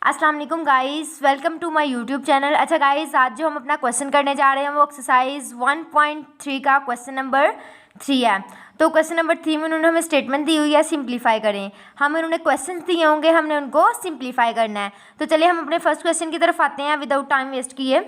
अस्सलाम वालेकुम guys, welcome to my YouTube channel. अच्छा गाइस, आज जो हम अपना क्वेश्चन करने जा रहे हैं वो एक्सरसाइज 1.3 का क्वेश्चन नंबर 3 है। तो क्वेश्चन नंबर 3 में उन्होंने हमें स्टेटमेंट दी हुई है सिंप्लीफाई करें। हमें उन्होंने क्वेश्चन दिए होंगे, हमने उनको सिंप्लीफाई करना है। तो चलिए हम अपने फर्स्ट क्वेश्चन की तरफ आते हैं विदाउट टाइम वेस्ट किए।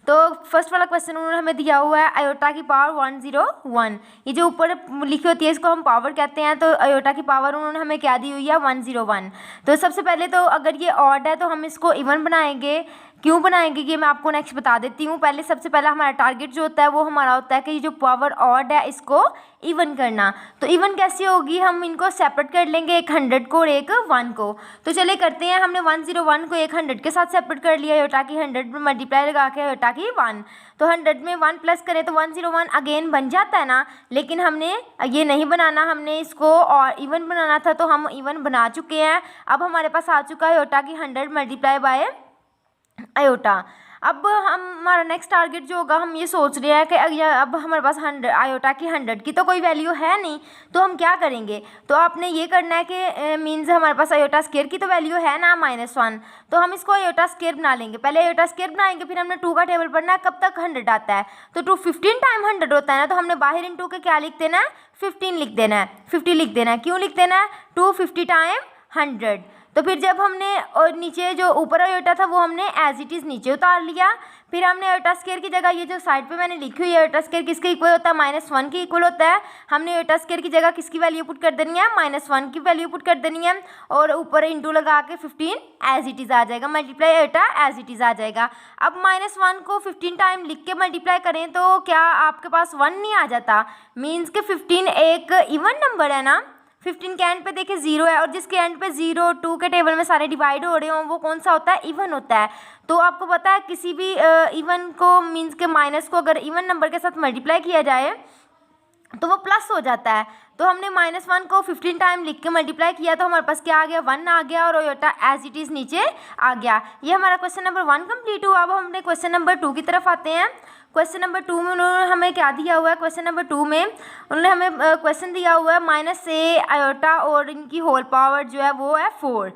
तो फर्स्ट वाला क्वेश्चन उन्होंने हमें दिया हुआ है आयोटा की पावर 101। ये जो ऊपर लिखी होती है इसको हम पावर कहते हैं। तो आयोटा की पावर उन्होंने हमें क्या दी हुई है 101। तो सबसे पहले तो अगर ये ऑड है तो हम इसको इवन बनाएंगे। क्यों बनाएंगे ये मैं आपको नेक्स्ट बता देती हूँ। पहले सबसे पहला हमारा टारगेट जो होता है वो हमारा होता है कि ये जो पावर ऑड है इसको इवन करना। तो इवन कैसे होगी, हम इनको सेपरेट कर लेंगे, एक 100 को और एक 1 को। तो चलिए करते हैं। हमने 101 को एक 100 के साथ सेपरेट कर लिया, आयोटा की 100 में मल्टीप्लाई लगा के आयोटा की 1। तो 100 में 1 प्लस करें तो 101 अगेन बन जाता है ना। लेकिन हमने ये नहीं बनाना, हमने इसको और इवन बनाना था। तो हम इवन बना चुके हैं। अब हमारे पास आ चुका है आयोटा की 100 मल्टीप्लाई बाय आयोटा। अब हमारा नेक्स्ट टारगेट जो होगा, हम ये सोच रहे हैं कि अब हमारे पास 100 आयोटा की 100 की तो कोई वैल्यू है नहीं, तो हम क्या करेंगे। तो आपने ये करना है कि मीन्स हमारे पास आयोटा स्क्वायर की तो वैल्यू है ना -1। तो हम इसको आयोटा स्क्वायर बना लेंगे। पहले आयोटा स्क्वायर बनाएंगे, फिर हमने 2 का टेबल पढ़ना है कब तक 100 आता है। तो 2 15 टाइम 100 होता है ना। तो हमने बाहर इन 2 के क्या लिख देना है, 15 लिख देना है, 50 लिख देना है। क्यों लिख देना है, 250 टाइम 100। तो फिर जब हमने और नीचे जो ऊपर आयोटा था वो हमने एज इट इज़ नीचे उतार लिया। फिर हमने आयोटा स्क्वायर की जगह ये जो साइड पे मैंने लिखी हुई है आयोटा स्क्वायर किसके इक्वल होता है, -1 के इक्वल होता है। हमने आयोटा स्क्वायर की जगह किसकी वैल्यू पुट कर देनी है, -1 की वैल्यू पुट कर देनी है। और ऊपर इंटू लगा के 15 एज इट इज़ आ जाएगा, multiply iota as it is आ जाएगा। अब -1 को 15 टाइम लिख के मल्टीप्लाई करें तो क्या आपके पास 1 नहीं आ जाता। मीन्स के 15 एक इवन नंबर है ना। 15 के एंड पे देखिए 0 है, और जिसके एंड पे 0 2 के टेबल में सारे डिवाइड हो रहे हों वो कौन सा होता है, इवन होता है। तो आपको पता है किसी भी इवन को मीन्स के माइनस को अगर इवन नंबर के साथ मल्टीप्लाई किया जाए तो वो प्लस हो जाता है। तो हमने -1 को 15 टाइम लिख के मल्टीप्लाई किया तो हमारे पास क्या आ गया, 1 आ गया, और आयोटा एज इट इज़ नीचे आ गया। ये हमारा क्वेश्चन नंबर 1 कंप्लीट हुआ। अब हम अपने क्वेश्चन नंबर 2 की तरफ आते हैं। क्वेश्चन नंबर 2 में उन्होंने हमें क्या दिया हुआ है, क्वेश्चन नंबर 2 में उन्होंने हमें क्वेश्चन दिया हुआ है -a आयोटा और इनकी होल पावर जो है वो है 4।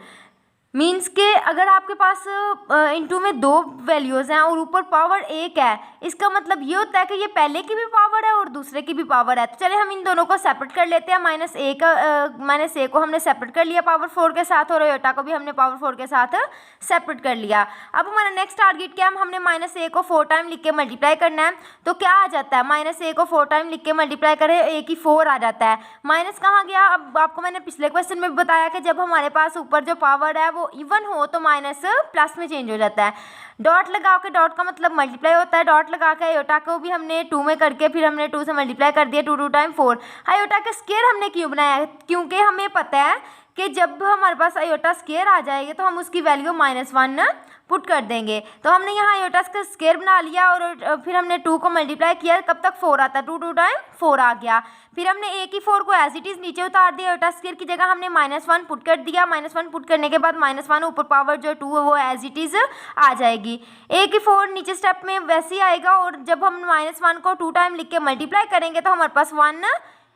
मीन्स के अगर आपके पास इंटू में 2 वैल्यूज़ हैं और ऊपर पावर 1 है, इसका मतलब ये होता है कि ये पहले की भी पावर है और दूसरे की भी पावर है। तो चलिए हम इन दोनों को सेपरेट कर लेते हैं। -a को हमने सेपरेट कर लिया पावर 4 के साथ, और आयोटा को भी हमने पावर 4 के साथ सेपरेट कर लिया। अब हमारा नेक्स्ट टारगेट क्या है, हमने -a को 4 टाइम लिख के मल्टीप्लाई करना है। तो क्या आ जाता है, -a को 4 टाइम लिख के मल्टीप्लाई करें a की 4 आ जाता है। माइनस कहाँ गया, अब आपको मैंने पिछले क्वेश्चन में बताया कि जब हमारे पास ऊपर जो पावर है वो इवन हो तो माइनस प्लस में चेंज हो जाता है। डॉट लगा के, डॉट का मतलब मल्टीप्लाई होता है, डॉट लगा के आयोटा को भी हमने 2 में करके फिर हमने 2 से मल्टीप्लाई कर दिया, 2 टाइम 4। आयोटा का स्क्वायर हमने क्यों बनाया है, क्योंकि हमें पता है कि जब हमारे पास आयोटा स्क्वायर आ जाएगी तो हम उसकी वैल्यू -1 पुट कर देंगे। तो हमने यहाँ आयोटा का स्क्वायर बना लिया और फिर हमने 2 को मल्टीप्लाई किया, कब तक 4 आता है, 2 टाइम 4 आ गया। फिर हमने a की 4 को एज इट इज़ नीचे उतार दिया, आयोटा स्क्वायर की जगह हमने -1 पुट कर दिया। -1 पुट करने के बाद -1 ऊपर पावर जो 2 है वो एज इट इज़ आ जाएगी। a की 4 नीचे स्टेप में वैसे ही आएगा, और जब हम -1 को 2 टाइम लिख के मल्टीप्लाई करेंगे तो हमारे पास 1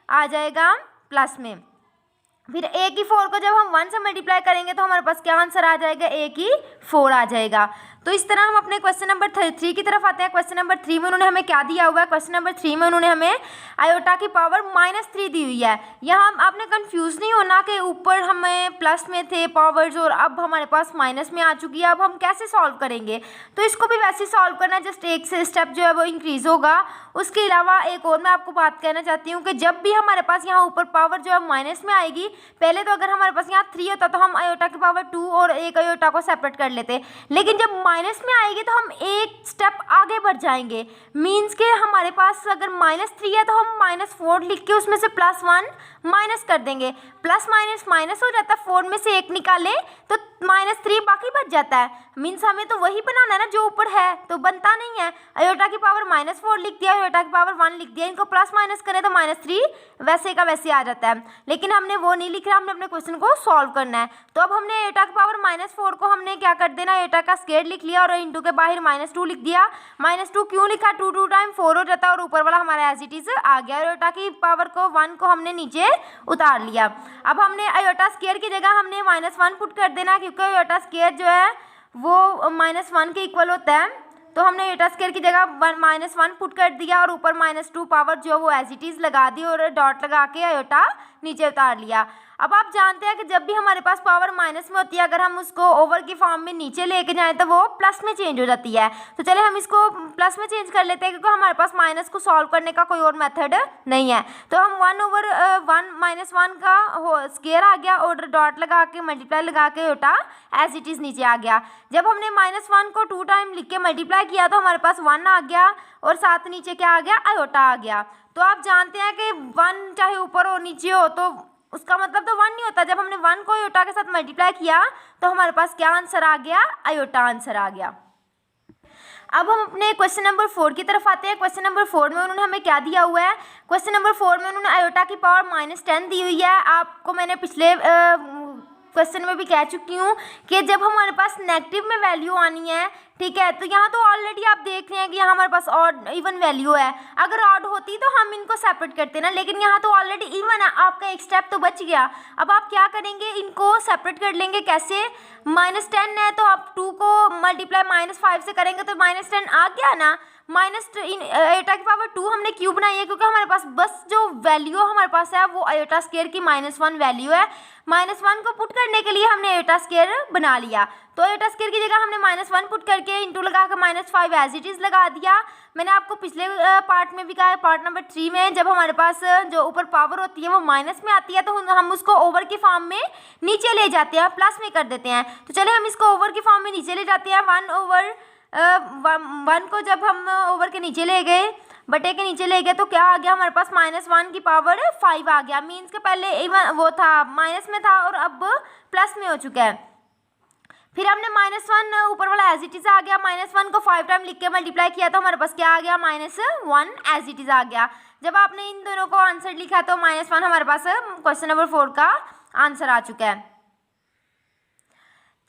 आ जाएगा प्लस में। फिर a की 4 को जब हम 1 से मल्टीप्लाई करेंगे तो हमारे पास क्या आंसर आ जाएगा, a की 4 आ जाएगा। तो इस तरह हम अपने क्वेश्चन नंबर 3 की तरफ आते हैं। क्वेश्चन नंबर 3 में उन्होंने हमें क्या दिया हुआ है, क्वेश्चन नंबर 3 में उन्होंने हमें आयोटा की पावर -3 दी हुई है। यहाँ आपने कंफ्यूज नहीं होना कि ऊपर हमें प्लस में थे पावर्स और अब हमारे पास माइनस में आ चुकी है। अब हम कैसे सॉल्व करेंगे, तो इसको भी वैसे ही सॉल्व करना है, जस्ट एक से स्टेप जो है वो इंक्रीज होगा। उसके अलावा एक और मैं आपको बात कहना चाहती हूँ कि जब भी हमारे पास यहाँ ऊपर पावर जो है माइनस में आएगी, पहले तो अगर हमारे पास यहाँ 3 होता तो हम आयोटा की पावर 2 और एक आयोटा को सेपरेट कर लेते, लेकिन जब माइनस में आएगी तो हम एक स्टेप आगे बढ़ जाएंगे। मीन्स के हमारे पास अगर -3 है तो हम -4 लिख के उसमें से +1 माइनस कर देंगे, प्लस माइनस माइनस हो जाता है, 4 में से 1 निकालें तो -3 बाकी बच जाता है। मीन्स हमें तो वही बनाना है ना जो ऊपर है, तो बनता नहीं है। आयोटा की पावर -4 लिख दिया, आयोटा की पावर 1 लिख दिया, इनको प्लस माइनस करें तो -3 वैसे का वैसे आ जाता है। लेकिन हमने वो नहीं लिख रहा, हमने अपने क्वेश्चन को सॉल्व करना है। तो अब हमने आयोटा की पावर -4 को हमने क्या कर देना, आयोटा का स्क्वायर लिख लिया और इंटू के बाहर -2 लिख दिया। -2 क्यों लिखा, 2 टाइम 4 हो जाता है और ऊपर वाला हमारा एज इट इज आ गया। आयोटा की पावर को 1 को हमने नीचे उतार लिया। अब हमने आयोटा स्क्वायर की जगह हमने -1 पुट कर देना, क्योंकि आयोटा स्क्वायर जो है वो -1 के इक्वल होता है। तो हमने आयोटा स्क्वायर की जगह -1 पुट कर दिया और ऊपर -2 पावर जो वो एज इट इज लगा दी और डॉट लगा के आयोटा नीचे उतार लिया। अब आप जानते हैं कि जब भी हमारे पास पावर माइनस में होती है, अगर हम उसको ओवर की फॉर्म में नीचे लेके जाएं तो वो प्लस में चेंज हो जाती है। तो चले हम इसको प्लस में चेंज कर लेते हैं, क्योंकि हमारे पास माइनस को सॉल्व करने का कोई और मेथड नहीं है। तो हम 1/1 -1 का स्क्वायर आ गया और डॉट लगा के मल्टीप्लाई लगा के आयोटा एज इट इज नीचे आ गया। जब हमने -1 को 2 टाइम लिख के मल्टीप्लाई किया तो हमारे पास 1 आ गया और साथ नीचे क्या आ गया, आयोटा आ गया। तो आप जानते हैं कि 1 चाहे ऊपर हो नीचे हो तो उसका मतलब तो 1 नहीं होता। जब हमने 1 को आयोटा के साथ मल्टीप्लाई किया तो हमारे पास क्या आंसर आ गया, आयोटा आंसर आ गया। अब हम अपने क्वेश्चन नंबर 4 की तरफ आते हैं। क्वेश्चन नंबर 4 में उन्होंने हमें क्या दिया हुआ है, क्वेश्चन नंबर 4 में उन्होंने आयोटा की पावर -10 दी हुई है। आपको मैंने पिछले क्वेश्चन में भी कह चुकी हूँ कि जब हमारे पास नेगेटिव में वैल्यू आनी है, ठीक है, तो यहाँ तो ऑलरेडी आप देख रहे हैं कि यहाँ हमारे पास ऑड इवन वैल्यू है। अगर ऑड होती तो हम इनको सेपरेट करते ना, लेकिन यहाँ तो ऑलरेडी इवन है, आपका एक स्टेप तो बच गया। अब आप क्या करेंगे, इनको सेपरेट कर लेंगे। कैसे, -10 है तो आप 2 को मल्टीप्लाई -5 से करेंगे तो -10 आ गया ना। आयोटा की पावर 2 हमने क्यों बनाई है, क्योंकि हमारे पास बस जो वैल्यू हमारे पास है वो आयोटा स्क्वायर की -1 वैल्यू है। -1 को पुट करने के लिए हमने आयोटा स्क्वायर बना लिया। तो आयोटा स्क्वायर की जगह हमने -1 पुट करके इंटू लगा कर -5 एज इट इज लगा दिया। मैंने आपको पिछले पार्ट में भी कहा है, पार्ट नंबर 3 में, जब हमारे पास जो ऊपर पावर होती है वो माइनस में आती है तो हम उसको ओवर की फॉर्म में नीचे ले जाते हैं, प्लस में कर देते हैं। तो चले हम इसको ओवर की फॉर्म में नीचे ले जाते हैं। 1 को जब हम ओवर के नीचे ले गए, बटे के नीचे ले गए, तो क्या आ गया हमारे पास, -1 की पावर 5 आ गया। मीन्स के पहले इवन वो था, माइनस में था और अब प्लस में हो चुका है। फिर हमने -1 ऊपर वाला एज इट इज आ गया। -1 को 5 टाइम लिख के मल्टीप्लाई किया तो हमारे पास क्या आ गया, -1 एज इट इज आ गया। जब आपने इन दोनों को आंसर लिखा तो -1 हमारे पास क्वेश्चन नंबर 4 का आंसर आ चुका है।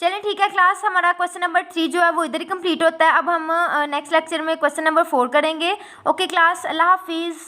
चलिए ठीक है क्लास, हमारा क्वेश्चन नंबर 3 जो है वो इधर ही कंप्लीट होता है। अब हम नेक्स्ट लेक्चर में क्वेश्चन नंबर 4 करेंगे। ओके क्लास, अल्लाह हाफिज़।